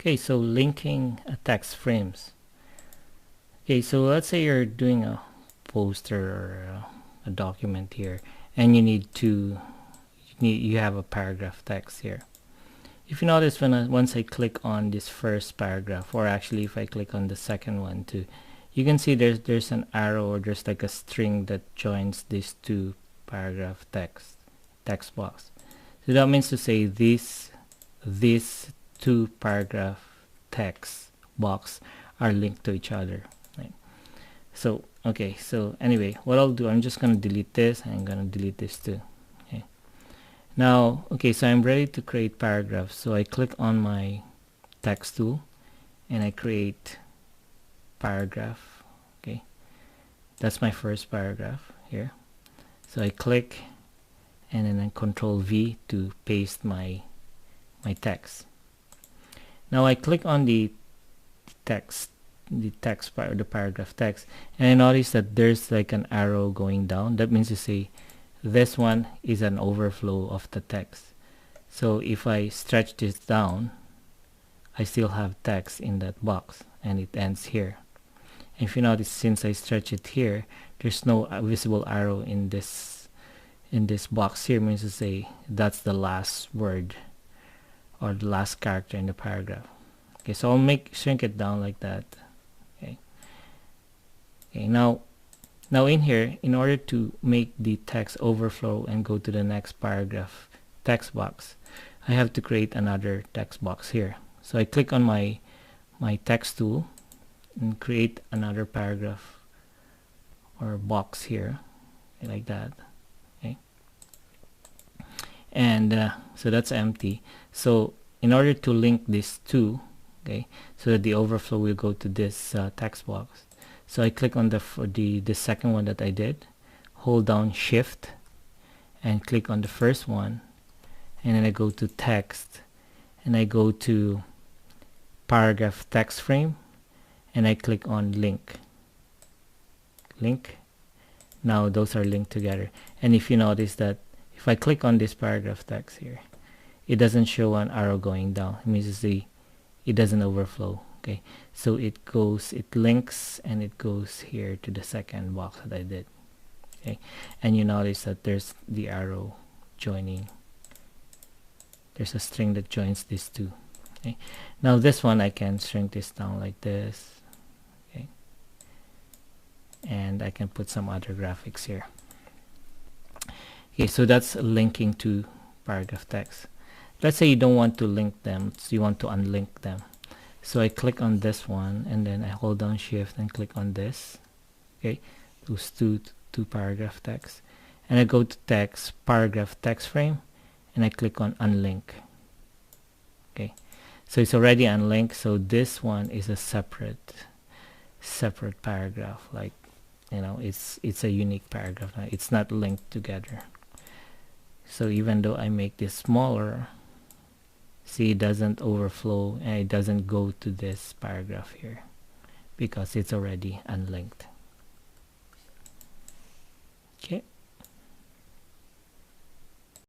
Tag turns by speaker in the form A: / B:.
A: Okay, so linking text frames. Okay, so let's say you're doing a poster or a document here, and you have a paragraph text here. If you notice, once I click on this first paragraph, or actually if I click on the second one too, you can see there's an arrow, or there's like a string that joins these two paragraph text box. So that means to say these two paragraph text box are linked to each other. Right? So okay, so anyway, what I'll do, I'm just gonna delete this, and I'm gonna delete this too. Okay. Now, okay, so I'm ready to create paragraphs. So I click on my text tool, and I create paragraph. Okay, that's my first paragraph here. So I click, and then I Control V to paste my text. Now I click on the part, or the paragraph text, and I notice that there's like an arrow going down. That means to say this one is an overflow of the text. So if I stretch this down, I still have text in that box, and it ends here. And if you notice, since I stretch it here, there's no visible arrow in this box here, means to say that's the last word or the last character in the paragraph. Okay, so I'll shrink it down like that. Okay. Okay, now in here, in order to make the text overflow and go to the next paragraph text box, I have to create another text box here. So I click on my text tool and create another paragraph or box here, like that. Okay. And so that's empty. So in order to link these two, okay, so that the overflow will go to this text box, so I click on the second one that I did, hold down Shift, and click on the first one, and then I go to text, and I go to paragraph text frame, and I click on link. Now those are linked together. And if you notice that if I click on this paragraph text here, it doesn't show an arrow going down. It means to say it doesn't overflow. Okay, so it links, and it goes here to the second box that I did. Okay, and you notice that there's the arrow joining. There's a string that joins these two. Okay, now this one I can shrink this down like this. Okay, and I can put some other graphics here. Okay, so that's linking to paragraph text. Let's say you don't want to link them, so you want to unlink them. So I click on this one, and then I hold down Shift and click on this. Okay, those two paragraph text, and I go to text, paragraph text frame, and I click on unlink. Okay, so it's already unlinked. So this one is a separate paragraph. Like, you know, it's a unique paragraph. It's not linked together. So even though I make this smaller, see, it doesn't overflow, and it doesn't go to this paragraph here because it's already unlinked. Okay.